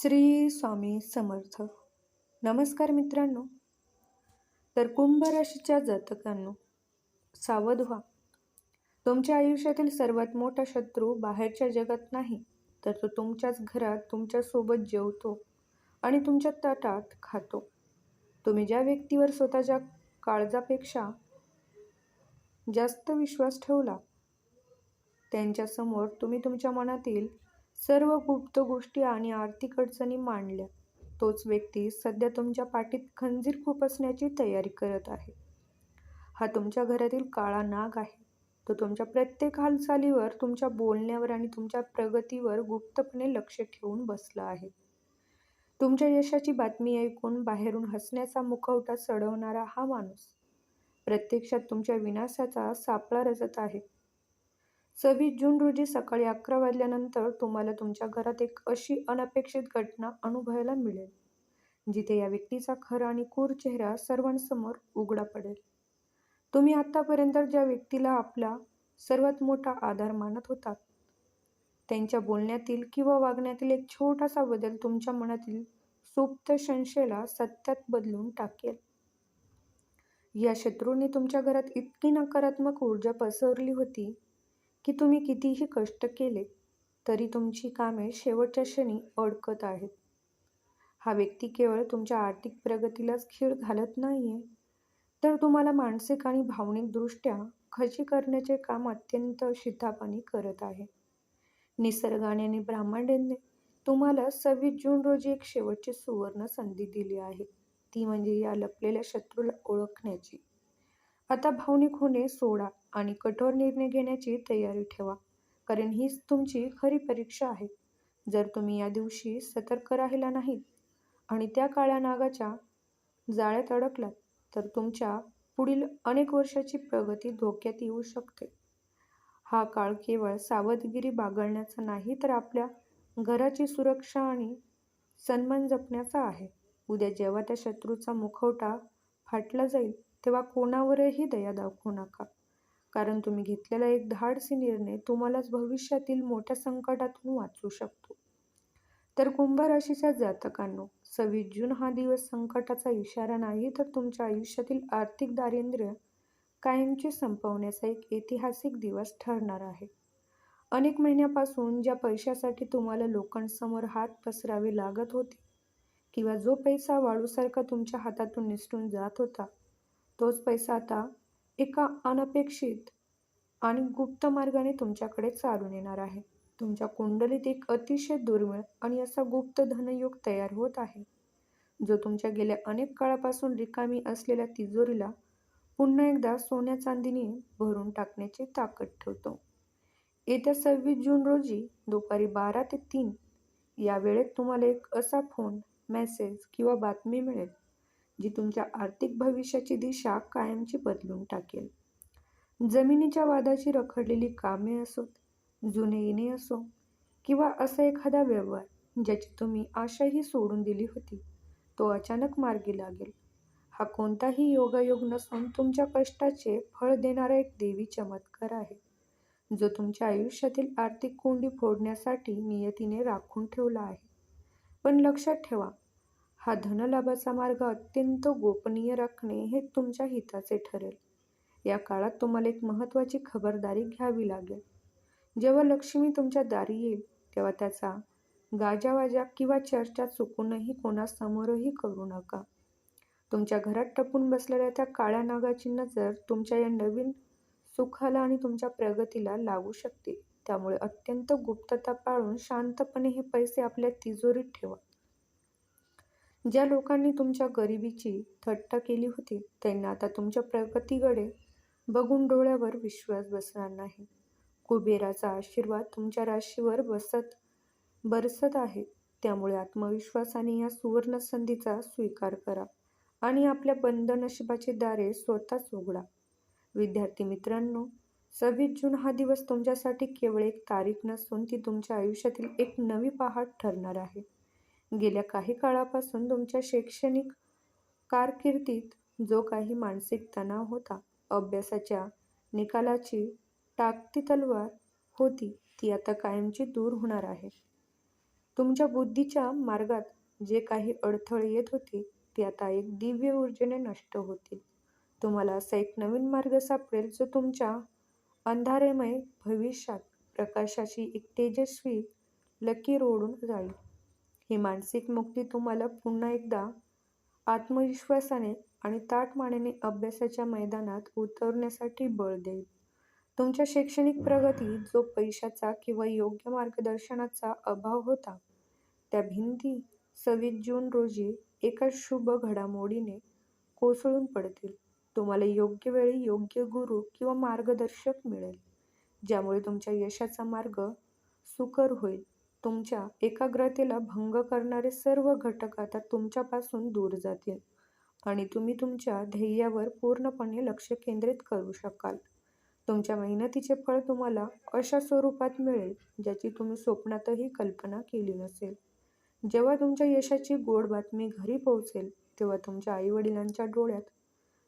श्री स्वामी समर्थ. नमस्कार मित्रांनो. तर कुंभ राशीच्या जातकांनो, सावध व्हा. तुमच्या आयुष्यातील सर्वात मोठा शत्रू बाहेरच्या जगात नाही, तर तो तुमच्याच घरात तुमच्यासोबत जेवतो आणि तुमच्या ताटात खातो. तुम्ही ज्या व्यक्तीवर स्वतःच्या काळजापेक्षा जास्त विश्वास ठेवला, त्यांच्यासमोर तुम्ही तुमच्या मनातील सर्व गुप्त गोष्टी आणि आर्थिक अडचणी मांडल्या, तोच व्यक्ती सध्या तुमच्या पाठीत खंजीर खुपसण्याची तयारी करत आहे. हा तुमच्या घरातील काळा नाग आहे. तो तुमच्या प्रत्येक हालचालीवर, तुमच्या बोलण्यावर आणि तुमच्या प्रगतीवर गुप्तपणे लक्ष ठेवून बसला आहे. तुमच्या यशाची बातमी ऐकून बाहेरून हसण्याचा मुखवटा चढवणारा हा माणूस प्रत्यक्षात तुमच्या विनाशाचा सापळा रचत आहे. 26 जून रोजी सकाळी 11 वाजल्यानंतर तुम्हाला तुमच्या घरात एक अशी अनपेक्षित घटना अनुभवायला मिळेल, जिथे या व्यक्तीचा खरा आणि क्रूर चेहरा सर्वांसमोर उघडा पडेल. तुम्ही आतापर्यंत ज्या व्यक्तीला आपला सर्वात मोठा आधार मानत होतात, त्यांच्या बोलण्यातील किंवा वागण्यातील एक छोटासा बदल तुमच्या मनातील सुप्त संशयाला सत्यात बदलून टाकेल. या शत्रूने तुमच्या घरात इतकी नकारात्मक ऊर्जा पसरली होती की तुम्ही कितीही कष्ट केले तरी तुमची कामे शेवटच्या क्षणी अडकत आहेत. हा व्यक्ती केवळ तुमच्या आर्थिक प्रगतीलाच खीळ घालत नाहीये, तर तुम्हाला मानसिक आणि भावनिकदृष्ट्या खची करण्याचे काम अत्यंत शिताफाने करत आहे. निसर्गाने आणि ब्रह्मांडाने तुम्हाला 26 जून रोजी एक शेवटची सुवर्ण संधी दिली आहे. ती म्हणजे या लपलेल्या शत्रूला ओळखण्याची. आता भावनिक होणे सोडा आणि कठोर निर्णय घेण्याची तयारी ठेवा, कारण हीच तुमची खरी परीक्षा आहे. जर तुम्ही या दिवशी सतर्क राहिला नाहीत आणि त्या काळ्या नागाच्या जाळ्यात अडकलात, तर तुमच्या पुढील अनेक वर्षाची प्रगती धोक्यात येऊ शकते. हा काळ केवळ सावधगिरी बाळगण्याचा नाही, तर आपल्या घराची सुरक्षा आणि सन्मान जपण्याचा आहे. उद्या जेव्हा त्या शत्रूचा मुखवटा फाटला जाईल, तेव्हा कोणावरही दया दाखवू नका, कारण तुम्ही घेतलेला एक धाडसी निर्णय तुम्हालाच भविष्यातील मोठ्या संकटातून वाचवू शकतो. तर कुंभ राशीच्या जातकांनो, 26 जून हा दिवस संकटाचा इशारा नाही, तर तुमच्या आयुष्यातील आर्थिक दारिद्र्य कायमचे संपवण्याचा एक ऐतिहासिक दिवस ठरणार आहे. अनेक महिन्यापासून ज्या पैशासाठी तुम्हाला लोकांसमोर हात पसरावे लागत होते, किंवा जो पैसा वाळूसारखा तुमच्या हातातून निसटून जात होता, तोच पैसा आता एका अनपेक्षित आणि गुप्त मार्गाने तुमच्याकडे चालून येणार आहे. तुमच्या कुंडलीत एक अतिशय दुर्मिळ आणि असा गुप्त धनयोग तयार होत आहे, जो तुमच्या गेल्या अनेक काळापासून रिकामी असलेल्या तिजोरीला पुन्हा एकदा सोन्या चांदीने भरून टाकण्याची ताकद ठेवतो. येत्या 26 जून रोजी दुपारी 12 ते 3 या वेळेत तुम्हाला एक असा फोन, मेसेज किंवा बातमी मिळेल, जी तुमच्या आर्थिक भविष्याची दिशा कायमची बदलून टाकेल. जमिनीच्या वादाची रखडलेली कामे असोत, जुने येणे असो, किंवा असा एखादा व्यवहार ज्याची तुम्ही आशाही सोडून दिली होती, तो अचानक मार्गी लागेल. हा कोणताही योगायोग नसून तुमच्या कष्टाचे फळ देणारा एक देवी चमत्कार आहे, जो तुमच्या आयुष्यातील आर्थिक कोंडी फोडण्यासाठी नियतीने राखून ठेवला आहे. पण लक्षात ठेवा, हा धनलाभाचा मार्ग अत्यंत गोपनीय राखणे हे तुमच्या हिताचे ठरेल. या काळात तुम्हाला एक महत्त्वाची खबरदारी घ्यावी लागेल. जेव्हा लक्ष्मी तुमच्या दारी येईल, तेव्हा त्याचा गाजावाजा किंवा चर्चा चुकूनही कोणासमोरही करू नका. तुमच्या घरात टपून बसलेल्या त्या काळ्या नागाची नजर तुमच्या या नवीन सुखाला आणि तुमच्या प्रगतीला लागू शकते. त्यामुळे अत्यंत गुप्तता पाळून शांतपणे हे पैसे आपल्या तिजोरीत ठेवा. ज्या लोकांनी तुमच्या गरिबीची थट्टा केली होती, त्यांना आता तुमच्या प्रगतीकडे बघून डोळ्यावर विश्वास बसणार नाही. कुबेराचा आशीर्वाद तुमच्या राशीवर बरसत आहे. त्यामुळे आत्मविश्वासाने या सुवर्ण संधीचा स्वीकार करा आणि आपल्या बंद नशिबाची दारे स्वतःच उघडा. विद्यार्थी मित्रांनो, 26 जून हा दिवस तुमच्यासाठी केवळ एक तारीख नसून ती तुमच्या आयुष्यातील एक नवी पहाट ठरणार आहे. गेल्या काही काळापासून तुमच्या शैक्षणिक कारकिर्दीत जो काही मानसिक तणाव होता, अभ्यासाच्या निकालाची टाकती तलवार होती, ती आता कायमची दूर होणार आहे. तुमच्या बुद्धीच्या मार्गात जे काही अडथळे येत होते ते आता एक दिव्य ऊर्जेने नष्ट होतील. तुम्हाला असा एक नवीन मार्ग सापडेल जो तुमच्या अंधारेमय भविष्यात प्रकाशाची एक तेजस्वी लकीर ओढून जाईल. ही मानसिक मुक्ती तुम्हाला पुन्हा एकदा आत्मविश्वासाने आणि ताठ मानेने अभ्यासाच्या मैदानात उतरण्यासाठी बळ देईल. तुमच्या शैक्षणिक प्रगतीत जो पैशाचा किंवा योग्य मार्गदर्शनाचा अभाव होता, त्या भिंती 26 जून रोजी एका शुभ घडामोडीने कोसळून पडतील. तुम्हाला योग्य वेळी योग्य गुरु किंवा मार्गदर्शक मिळेल, ज्यामुळे तुमच्या यशाचा मार्ग सुकर होईल. तुमच्या एकाग्रतेला भंग करणारे सर्व घटक आता तुमच्यापासून दूर जातील आणि तुम्ही तुमच्या ध्येयावर पूर्णपणे लक्ष केंद्रित करू शकाल. तुमच्या मेहनतीचे फळ तुम्हाला अशा स्वरूपात मिळेल ज्याची तुम्ही स्वप्नातही कल्पना केली नसेल. जेव्हा तुमच्या यशाची गोड बातमी घरी पोहोचेल, तेव्हा तुमच्या आईवडिलांच्या डोळ्यात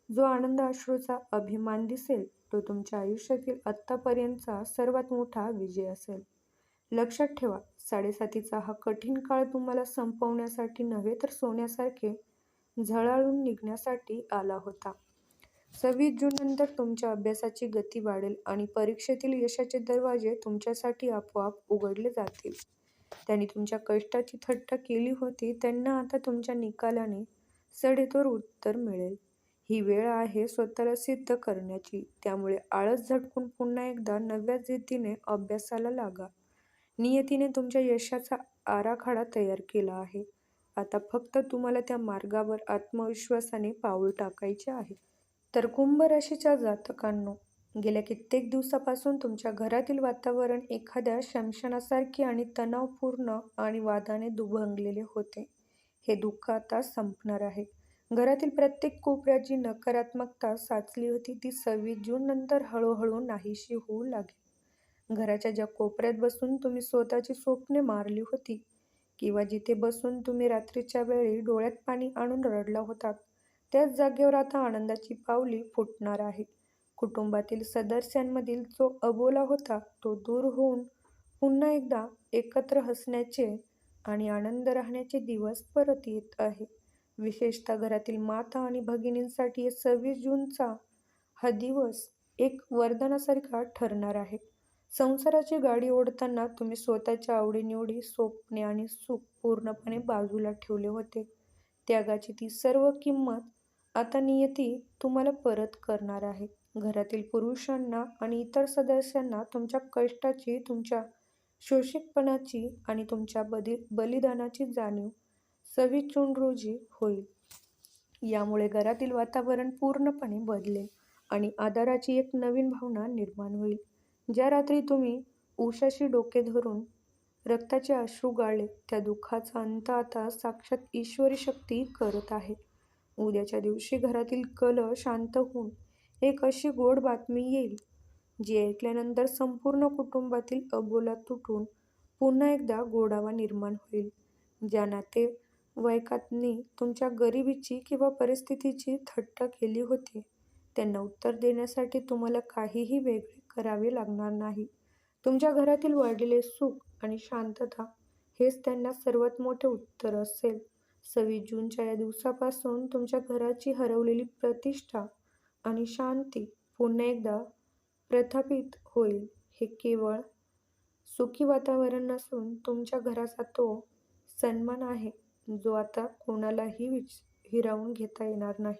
जो आनंद अश्रूचा अभिमान दिसेल, तो तुमच्या आयुष्यातील आत्तापर्यंतचा सर्वात मोठा विजय असेल. लक्षात ठेवा, 7.5चा हा कठीण काळ तुम्हाला संपवण्यासाठी नव्हे तर सोन्यासारखे झळाळून निघण्यासाठी आला होता. 26 जूननंतर तुमच्या अभ्यासाची गती वाढेल आणि परीक्षेतील यशाचे दरवाजे तुमच्यासाठी आपोआप उघडले जातील. त्यांनी तुमच्या कष्टाची थट्टा केली होती त्यांना आता तुमच्या निकालाने सडेतोड उत्तर मिळेल. ही वेळ आहे स्वतःला सिद्ध करण्याची, त्यामुळे आळस झटकून पुन्हा एकदा नव्या जिद्दीने अभ्यासाला लागा. नियतीने तुमच्या यशाचा आराखडा तयार केला आहे. आता फक्त तुम्हाला त्या मार्गावर आत्मविश्वासाने पाऊल टाकायचे आहे. तर कुंभ राशीच्या जातकांनो, गेल्या कित्येक दिवसापासून तुमच्या घरातील वातावरण एखाद्या शमशानासारखे आणि तणावपूर्ण आणि वादाने दुभंगलेले होते. हे दुःख आता संपणार आहे. घरातील प्रत्येक कोपऱ्यात जी नकारात्मकता साचली होती ती 26 जून नंतर हळूहळू नाहीशी होऊ लागेल. घराच्या ज्या कोपऱ्यात बसून तुम्ही स्वतःची स्वप्ने मारली होती किंवा जिथे बसून तुम्ही रात्रीच्या वेळी डोळ्यात पाणी आणून रडला होतात, त्याच जागेवर आता आनंदाची पावली फुटणार आहे. कुटुंबातील सदस्यांमधील जो अबोला होता तो दूर होऊन पुन्हा एकदा एकत्र हसण्याचे आणि आनंद राहण्याचे दिवस परत येत आहे. विशेषतः घरातील माता आणि भगिनींसाठी 26 जूनचा हा दिवस एक वरदानासारखा ठरणार आहे. संसाराची गाडी ओढताना तुम्ही स्वतःच्या आवडीनिवडी, स्वप्ने आणि सुख पूर्णपणे बाजूला ठेवले होते. त्यागाची ती सर्व किंमत आता नियती तुम्हाला परत करणार आहे. घरातील पुरुषांना आणि इतर सदस्यांना तुमच्या कष्टाची, तुमच्या शोषितपणाची आणि तुमच्या बलिदानाची जाणीव 26 जून रोजी होईल. यामुळे घरातील वातावरण पूर्णपणे बदलेल आणि आदराची एक नवीन भावना निर्माण होईल. ज्या रात्री तुम्ही उशाशी डोके धरून रक्ताचे अश्रू गाळले, त्या दुःखाचा अंत आता साक्षात ईश्वरी शक्ती करत आहे. उद्याच्या दिवशी घरातील कलह शांत होऊन एक अशी गोड बातमी येईल, जी ऐकल्यानंतर संपूर्ण कुटुंबातील अबोला तुटून पुन्हा एकदा गोडावा निर्माण होईल. ज्या नातेवाईकांनी तुमच्या गरिबीची किंवा परिस्थितीची थट्टा केली होती, त्यांना उत्तर देण्यासाठी तुम्हाला काहीही वेगळे करावे लागणार नाही. तुमच्या घरातील वाढलेले सुख आणि शांतता हेच त्यांना सर्वात मोठे उत्तर असेल. 26 जूनच्या या दिवसापासून तुमच्या घराची हरवलेली प्रतिष्ठा आणि शांती पुन्हा एकदा प्रस्थापित होईल. हे केवळ सुखी वातावरण नसून तुमच्या घराचा तो सन्मान आहे जो आता कोणालाही हिरावून घेता येणार नाही.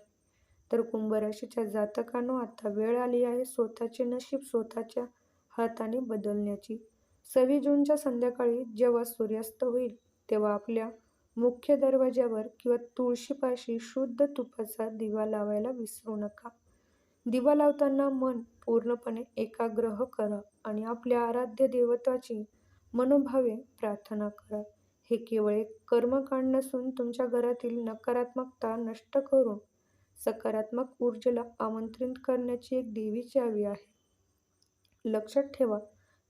तर कुंभ राशीच्या जातकांनो, आता वेळ आली आहे स्वतःचे नशीब स्वतःच्या हाताने बदलण्याची. 26 जूनच्या संध्याकाळी जेव्हा सूर्यास्त होईल तेव्हा आपल्या मुख्य दरवाज्यावर किंवा तुळशीपाशी शुद्ध तुपाचा दिवा लावायला विसरू नका. दिवा लावताना मन पूर्णपणे एकाग्र करा आणि आपल्या आराध्य देवताची मनोभावे प्रार्थना करा. हे केवळ एक कर्मकांड नसून तुमच्या घरातील नकारात्मकता नष्ट करून सकारात्मक ऊर्जेला आमंत्रित करण्याची एक देवी चावी आहे. लक्षात ठेवा,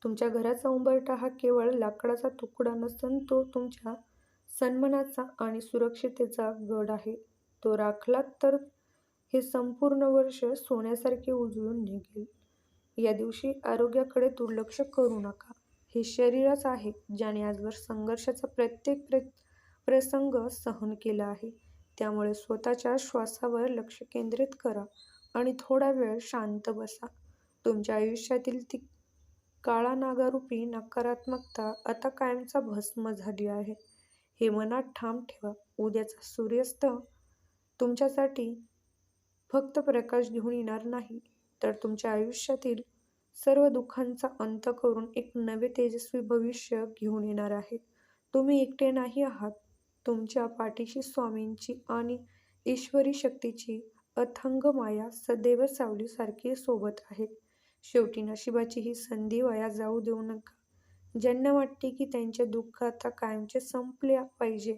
तुमच्या घराचा उंबरठा हा केवळ लाकडाचा तुकडा नसून तो तुमच्या सन्मानाचा आणि सुरक्षिततेचा गड आहे. तो राखलात तर हे संपूर्ण वर्ष सोन्यासारखे उजळून निघेल. या दिवशी आरोग्याकडे दुर्लक्ष करू नका. हे शरीरच आहे ज्याने आजवर संघर्षाचा प्रत्येक प्रसंग सहन केला आहे. त्यामुळे स्वतःच्या श्वासावर लक्ष केंद्रित करा आणि थोडा वेळ शांत बसा. तुमच्या आयुष्यातील ती काळा नागारूपी नकारात्मकता आता कायमचा भस्म झाली आहे, हे मनात ठाम ठेवा. उद्याचा सूर्यास्त तुमच्यासाठी फक्त प्रकाश घेऊन येणार नाही, तर तुमच्या आयुष्यातील सर्व दुःखांचा अंत करून एक नवे तेजस्वी भविष्य घेऊन येणार आहे. तुम्ही एकटे नाही आहात. तुमच्या पाठीशी स्वामींची आणि ईश्वरी शक्तीची अथांग माया सदैव सावलीसारखी सोबत आहे. शेवटी नशिबाची ही संधी वाया जाऊ देऊ नका. ज्यांना वाटते की त्यांचे दुःख आता कायमचे संपले पाहिजे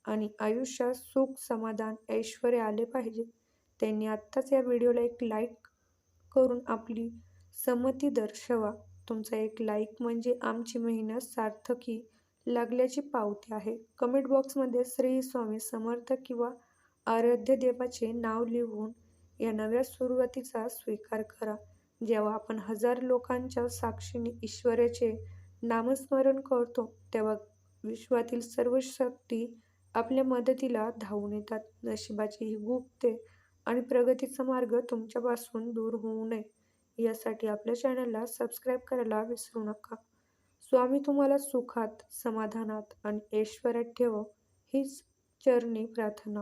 आणि आयुष्यात सुख, समाधान, ऐश्वर्य आले पाहिजे, त्यांनी आत्ताच या व्हिडिओला एक लाईक करून आपली संमती दर्शवा. तुमचा एक लाईक म्हणजे आमची मेहनत सार्थकी लागल्याची पावती आहे. कमेंट बॉक्समध्ये श्री स्वामी समर्थ किंवा आराध्य देवाचे नाव लिहून या नव्या सुरुवातीचा स्वीकार करा. जेव्हा आपण हजार लोकांच्या साक्षीने ईश्वराचे नामस्मरण करतो, तेव्हा विश्वातील सर्व शक्ती आपल्या मदतीला धावून येतात. नशिबाची ही गुप्ते आणि प्रगतीचा मार्ग तुमच्यापासून दूर होऊ नये यासाठी आपल्या चॅनलला सबस्क्राईब करायला विसरू नका. स्वामी तुम्हाला सुखात, समाधानात आणि ऐश्वर्यात ठेवो, हीच चरणी प्रार्थना.